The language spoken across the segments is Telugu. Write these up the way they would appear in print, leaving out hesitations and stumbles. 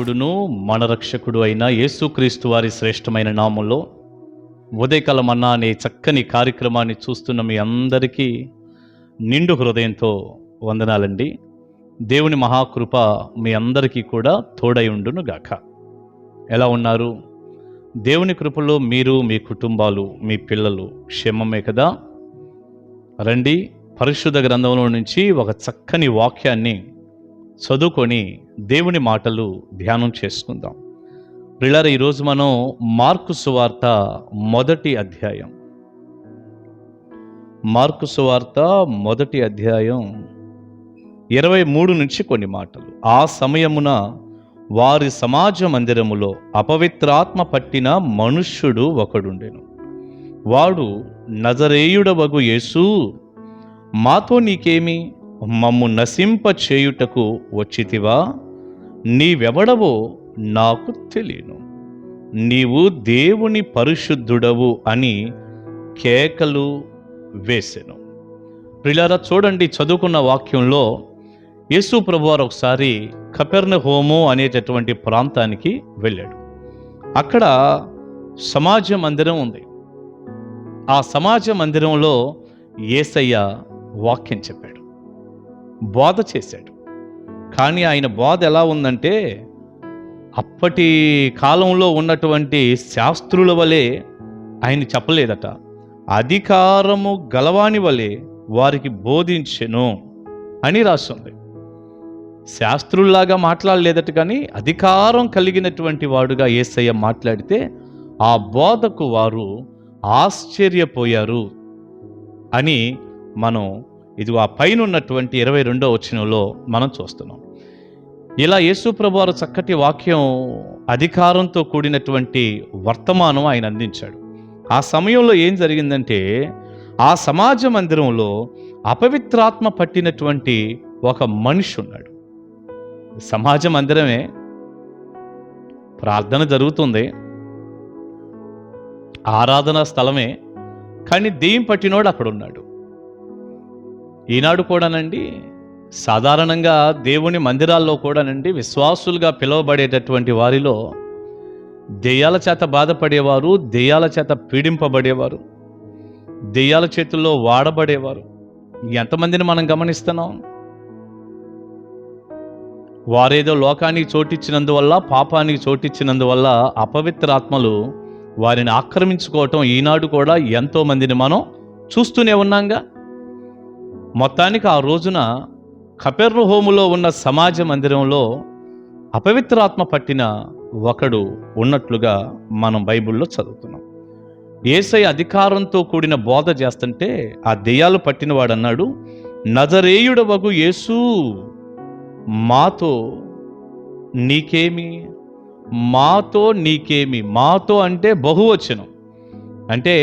దేవుడును మన రక్షకుడు అయిన యేసుక్రీస్తు వారి శ్రేష్టమైన నామంలో ఉదయకాల మన్నా అనే చక్కని కార్యక్రమాన్ని చూస్తున్న మీ అందరికీ నిండు హృదయంతో వందనాలండి. దేవుని మహాకృప మీ అందరికీ కూడా తోడై ఉండును గాక. ఎలా ఉన్నారు? దేవుని కృపలో మీరు, మీ కుటుంబాలు, మీ పిల్లలు క్షేమమే కదా? రండి, పరిశుద్ధ గ్రంథంలో నుంచి ఒక చక్కని వాక్యాన్ని చదువుకొని దేవుని మాటలు ధ్యానం చేసుకుందాం. ప్రియులారా, ఈరోజు మనం మార్కు సువార్త మొదటి అధ్యాయం 23 నుంచి కొన్ని మాటలు. ఆ సమయమున వారి సమాజ మందిరములో అపవిత్రాత్మ పట్టిన మనుష్యుడు ఒకడుండెను. వాడు, నజరేయుడవగు యేసు, మాతో నీకేమి? మమ్ము నశింప చేయుటకు వచ్చితివా? నీవెవడవో నాకు తెలియను. నీవు దేవుని పరిశుద్ధుడవు అని కేకలు వేసెను. ప్రియులారా, చూడండి, చదువుకున్న వాక్యంలో యేసు ప్రభువారు ఒకసారి కపెర్నహూము అనేటటువంటి ప్రాంతానికి వెళ్ళాడు. అక్కడ సమాజ మందిరం ఉంది. ఆ సమాజ మందిరంలో యేసయ్య వాక్యం చెప్పాడు, బోధ చేశాడు. కానీ ఆయన బోధ ఎలా ఉందంటే, అప్పటి కాలంలో ఉన్నటువంటి శాస్త్రుల వలె ఆయన చెప్పలేదట. అధికారము గలవాని వలె వారికి బోధించెను అని రాస్తుంది. శాస్త్రుల్లాగా మాట్లాడలేదట, కానీ అధికారం కలిగినటువంటి వాడుగా యేసయ్య మాట్లాడితే ఆ బోధకు వారు ఆశ్చర్యపోయారు అని మనం ఇది ఆ పైన ఉన్నటువంటి 22వ వచనంలో మనం చూస్తున్నాం. ఇలా యేసు ప్రభువారు చక్కటి వాక్యం, అధికారంతో కూడినటువంటి వర్తమానం ఆయన అందించాడు. ఆ సమయంలో ఏం జరిగిందంటే, ఆ సమాజ మందిరంలో అపవిత్రాత్మ పట్టినటువంటి ఒక మనిషి ఉన్నాడు. సమాజ మందిరమే, ప్రార్థన జరుగుతుంది, ఆరాధనా స్థలమే, కానీ దెయ్యం పట్టినోడు అక్కడ ఉన్నాడు. ఈనాడు కూడానండి, సాధారణంగా దేవుని మందిరాల్లో కూడానండి, విశ్వాసులుగా పిలువబడేటటువంటి వారిలో దెయ్యాల చేత బాధపడేవారు, దెయ్యాల చేత పీడింపబడేవారు, దెయ్యాల చేతుల్లో వాడబడేవారు ఎంతమందిని మనం గమనిస్తున్నాం. వారేదో లోకానికి చోటిచ్చినందువల్ల, పాపానికి చోటిచ్చినందువల్ల అపవిత్రాత్మలు వారిని ఆక్రమించుకోవటం ఈనాడు కూడా ఎంతో మందిని మనం చూస్తూనే ఉన్నాంగా. మొత్తానికి ఆ రోజున కపెర్నహూములో ఉన్న సమాజ మందిరంలో అపవిత్రాత్మ పట్టిన ఒకడు ఉన్నట్లుగా మనం బైబిల్లో చదువుతున్నాం. యేసయ్య అధికారంతో కూడిన బోధ చేస్తుంటే ఆ దెయ్యాలు పట్టినవాడు అన్నాడు, నజరేయుడవగు యేసు, మాతో నీకేమి? మాతో నీకేమి? మాతో అంటే బహువచనం, అంటే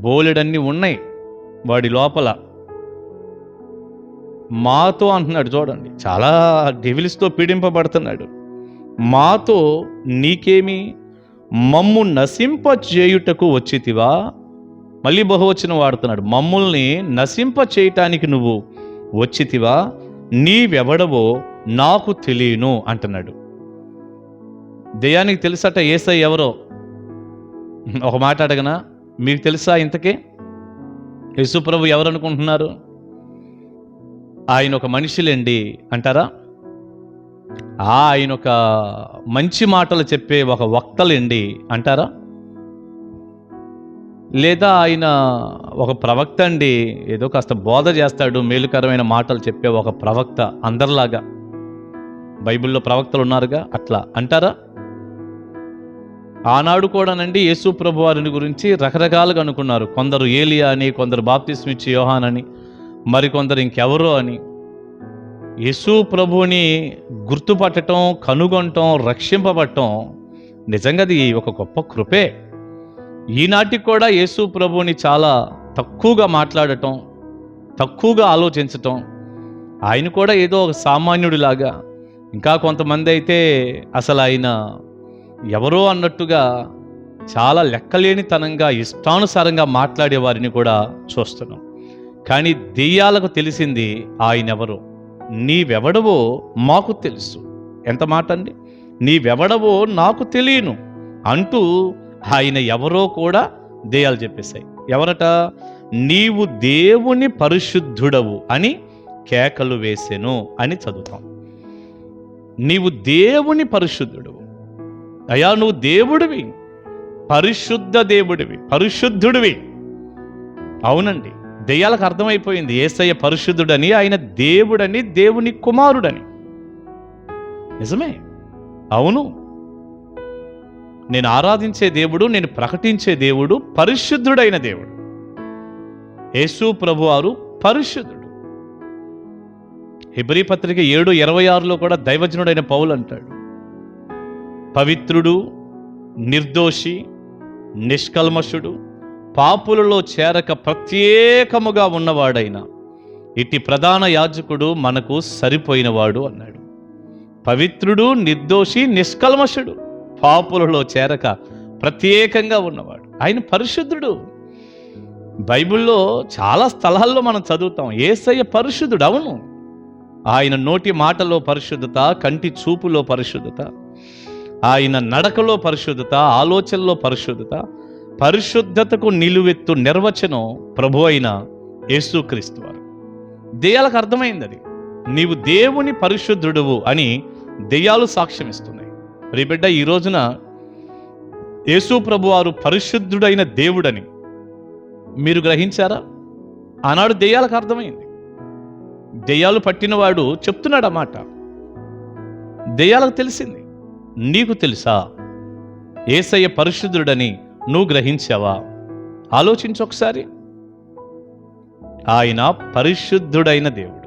బోలెడన్ని ఉన్నాయి వాడి లోపల. మాతో అంటున్నాడు, చూడండి, చాలా డెవిల్స్తో పీడింపబడుతున్నాడు. మాతో నీకేమి? మమ్ము నశింప చేయుటకు వచ్చితివా? మళ్ళీ బహువచనం వాడుతున్నాడు. మమ్ముల్ని నశింప చేయటానికి నువ్వు వచ్చితివా? నీవెవడవో నాకు తెలియను అంటున్నాడు. దెయ్యానికి తెలుసట యేసయ్య ఎవరో. ఒక మాట అడగనా, మీకు తెలుసా ఇంతకీ యేసు ప్రభు ఎవరు అనుకుంటున్నారు? ఆయన ఒక మనిషిలేండి అంటారా? ఆయన ఒక మంచి మాటలు చెప్పే ఒక వక్తలేండి అంటారా? లేదా ఆయన ఒక ప్రవక్త అండి, ఏదో కాస్త బోధ చేస్తాడు, మేలుకరమైన మాటలు చెప్పే ఒక ప్రవక్త, అందరిలాగా బైబిల్లో ప్రవక్తలు ఉన్నారుగా, అట్లా అంటారా? ఆనాడు కూడానండి యేసు ప్రభు వారిని గురించి రకరకాలుగా అనుకున్నారు. కొందరు ఏలియా అని, కొందరు బాప్తిస్మిచ్చి యోహాన్ అని, మరికొందరు ఇంకెవరో అని. యేసు ప్రభువుని గుర్తుపట్టడం, కనుగొనటం, రక్షింపబడటం నిజంగా అది ఒక గొప్ప కృపే. ఈనాటికి కూడా యేసు ప్రభువుని చాలా తక్కువగా మాట్లాడటం, తక్కువగా ఆలోచించటం, ఆయన కూడా ఏదో ఒక సామాన్యుడిలాగా, ఇంకా కొంతమంది అయితే అసలు ఆయన ఎవరో అన్నట్టుగా చాలా లెక్కలేనితనంగా ఇష్టానుసారంగా మాట్లాడే వారిని కూడా చూస్తున్నాం. కానీ దెయ్యాలకు తెలిసింది ఆయన ఎవరో. నీవెవడవో మాకు తెలుసు, ఎంత మాట అండి, నీవెవడవో నాకు తెలియను అంటూ ఆయన ఎవరో కూడా దెయ్యాలు చెప్పేశాయి. ఎవరట? నీవు దేవుని పరిశుద్ధుడవు అని కేకలు వేసెను అని చదువుతాం. నీవు దేవుని పరిశుద్ధుడవు, అయ్యా నువ్వు దేవుడివి, పరిశుద్ధ దేవుడివి, పరిశుద్ధుడివి. అవునండి, దెయ్యాలకు అర్థమైపోయింది యేసయ్య పరిశుద్ధుడని, ఆయన దేవుడని, దేవుని కుమారుడని. నిజమే, అవును, నేను దేవుడు, నేను ప్రకటించే దేవుడు పరిశుద్ధుడైన దేవుడు. యేసు ప్రభువారు పరిశుద్ధుడు. హెబ్రీ పత్రిక 7:26 కూడా దైవజనుడైన పౌలు అంటాడు, పవిత్రుడు, నిర్దోషి, నిష్కల్మషుడు, పాపులలో చేరక ప్రత్యేకముగా ఉన్నవాడైన ఇట్టి ప్రధాన యాజకుడు మనకు సరిపోయినవాడు అన్నాడు. పవిత్రుడు, నిర్దోషి, నిష్కల్మషుడు, పాపులలో చేరక ప్రత్యేకంగా ఉన్నవాడు, ఆయన పరిశుద్ధుడు. బైబిల్లో చాలా స్థలాల్లో మనం చదువుతాం యేసయ్య పరిశుద్ధుడు. అవును, ఆయన నోటి మాటలో పరిశుద్ధత, కంటి చూపులో పరిశుద్ధత, ఆయన నడకలో పరిశుద్ధత, ఆలోచనలో పరిశుద్ధత. పరిశుద్ధతకు నిలువెత్తు నిర్వచనం ప్రభు అయిన యేసుక్రీస్తు వారు. దెయ్యాలకు అర్థమైంది అది, నీవు దేవుని పరిశుద్ధుడువు అని దెయ్యాలు సాక్ష్యం ఇస్తున్నాయి. బిడ్డ, ఈ రోజున యేసు ప్రభువారు పరిశుద్ధుడైన దేవుడని మీరు గ్రహించారా? ఆనాడు దెయ్యాలకు అర్థమైంది. దెయ్యాలు పట్టినవాడు చెప్తున్నాడు ఆ మాట. దెయ్యాలకు తెలిసింది. నీకు తెలుసా యేసయ్య పరిశుద్ధుడని? నువ్వు గ్రహించావా? ఆలోచించు ఒకసారి. ఆయన పరిశుద్ధుడైన దేవుడు.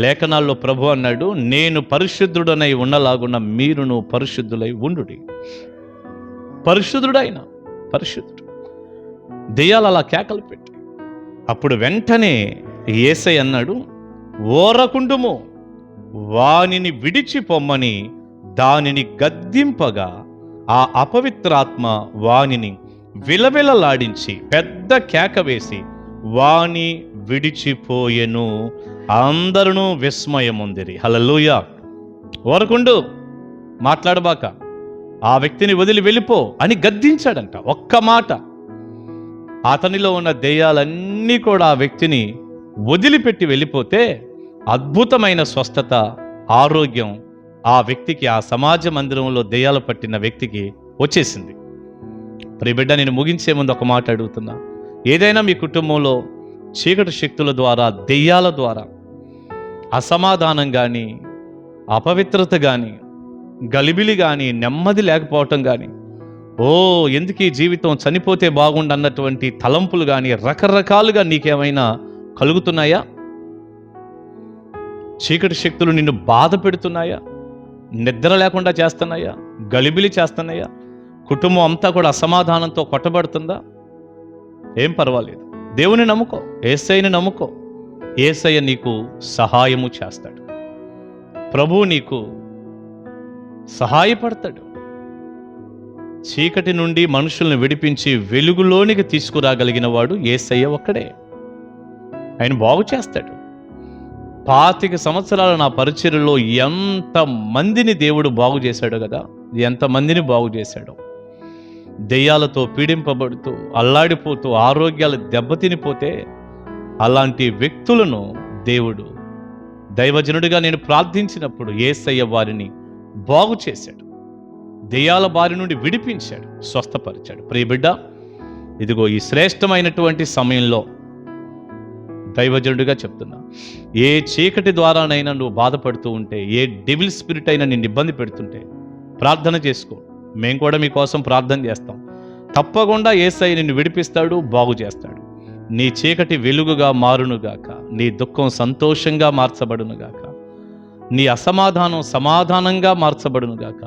లేఖనాల్లో ప్రభు అన్నాడు, నేను పరిశుద్ధుడనై ఉన్నలాగున్న మీరును పరిశుద్ధులై ఉండుడి. పరిశుద్ధుడైన పరిశుద్ధుడు. దెయ్యాలు అలా కేకలు పెట్టి అప్పుడు వెంటనే యేసయ్య అన్నాడు, ఓరకుండుము, వానిని విడిచిపొమ్మని దానిని గద్దింపగా ఆ అపవిత్రాత్మ వానిని విలవిలలాడించి పెద్ద కేక వేసి వాని విడిచిపోయెను. అందరూ విస్మయముందిరి. హల్లెలూయా. ఓరకుండు, మాట్లాడబాక, ఆ వ్యక్తిని వదిలి వెళ్ళిపో అని గద్దించాడంట. ఒక్క మాట. అతనిలో ఉన్న దెయ్యాలన్నీ కూడా ఆ వ్యక్తిని వదిలిపెట్టి వెళ్ళిపోతే అద్భుతమైన స్వస్థత, ఆరోగ్యం ఆ వ్యక్తికి, ఆ సమాజ మందిరంలో దెయ్యాలు పట్టిన వ్యక్తికి వచ్చేసింది. ప్రియబిడ్డ, నేను ముగించే ముందు ఒక మాట అడుగుతున్నా. ఏదైనా మీ కుటుంబంలో చీకటి శక్తుల ద్వారా, దెయ్యాల ద్వారా అసమాధానం కానీ, అపవిత్రత కానీ, గలిబిలి కానీ, నెమ్మది లేకపోవటం కానీ, ఎందుకు ఈ జీవితం, చనిపోతే బాగుండన్నటువంటి తలంపులు కానీ రకరకాలుగా నీకేమైనా కలుగుతున్నాయా? చీకటి శక్తులు నిన్ను బాధ పెడుతున్నాయా? నిద్ర లేకుండా చేస్తున్నాయా? గలిబిలి చేస్తున్నాయా? కుటుంబం అంతా కూడా అసమాధానంతో కొట్టబడుతుందా? ఏం పర్వాలేదు, దేవుని నమ్ముకో, యేసయ్యని నమ్ముకో. యేసయ్య నీకు సహాయము చేస్తాడు. ప్రభువు నీకు సహాయపడతాడు. చీకటి నుండి మనుషుల్ని విడిపించి వెలుగులోనికి తీసుకురాగలిగిన వాడు యేసయ్య ఒక్కడే. ఆయన బాగు చేస్తాడు. 25 సంవత్సరాల నా పరిచర్యలో ఎంతమందిని దేవుడు బాగు చేశాడు కదా, ఎంతమందిని బాగు చేశాడు. దెయ్యాలతో పీడింపబడుతూ, అల్లాడిపోతూ, ఆరోగ్యాలు దెబ్బతినిపోతే అలాంటి వ్యక్తులను దేవుడు, దైవజనుడిగా నేను ప్రార్థించినప్పుడు యేసయ్య వారిని బాగు చేశాడు. దెయ్యాల బారి నుండి విడిపించాడు, స్వస్థపరిచాడు. ప్రియబిడ్డ, ఇదిగో ఈ శ్రేష్టమైనటువంటి సమయంలో దైవజనుడిగా చెప్తున్నా, ఏ చీకటి ద్వారానైనా నువ్వు బాధపడుతూ ఉంటే, ఏ డెవిల్ స్పిరిట్ అయినా నిన్ను ఇబ్బంది పెడుతుంటే ప్రార్థన చేసుకో. మేము కూడా మీకోసం ప్రార్థన చేస్తాం. తప్పకుండా యేసయ్య నిన్ను విడిపిస్తాడు, బాగు చేస్తాడు. నీ చీకటి వెలుగుగా మారునుగాక, నీ దుఃఖం సంతోషంగా మార్చబడునుగాక, నీ అసమాధానం సమాధానంగా మార్చబడునుగాక,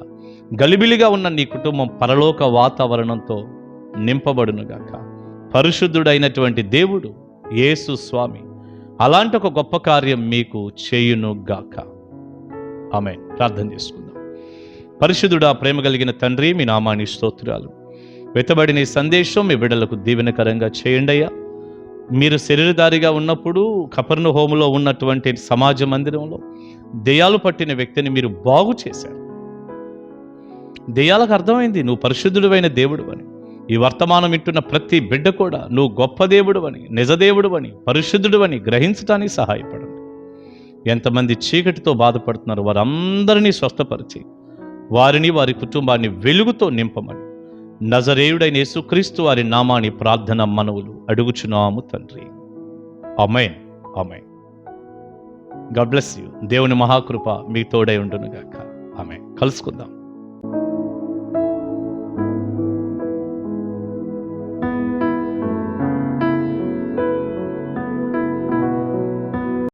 గలిబిలిగా ఉన్న నీ కుటుంబం పరలోక వాతావరణంతో నింపబడునుగాక. పరిశుద్ధుడైనటువంటి దేవుడు యేసు స్వామి అలాంటి ఒక గొప్ప కార్యం మీకు చేయునుగాక. ఆమేన్. ప్రార్థన చేసుకుందాం. పరిశుద్ధుడా, ప్రేమ కలిగిన తండ్రి, మీ నామాని స్తోత్రాలు. వెతబడిన సందేశం మీ బిడ్డలకు దీవెనకరంగా చేయండి అయ్యా. మీరు శరీరధారిగా ఉన్నప్పుడు కపెర్నహూములో ఉన్నటువంటి సమాజ మందిరంలో దెయ్యాలు పట్టిన వ్యక్తిని మీరు బాగు చేశారు. దెయ్యాలకు అర్థమైంది నువ్వు పరిశుద్ధుడివైన దేవుడు అని. ఈ వర్తమానం వింటున్న ప్రతి బిడ్డ కూడా నువ్వు గొప్ప దేవుడు అని, నిజదేవుడు అని, పరిశుద్ధుడు అని గ్రహించడానికి సహాయపడండి. ఎంతమంది చీకటితో బాధపడుతున్నారు వారందరినీ స్వస్థపరిచి వారిని వారి కుటుంబాన్ని వెలుగుతో నింపమని నజరేయుడైన యేసుక్రీస్తు వారి నామాని ప్రార్థన మనవులు అడుగుచున్నాము తండ్రి. Amen. Amen. God bless you. దేవుని మహాకృప మీ తోడై ఉండును గాక. ఆమేన్. కలుసుకుందాం.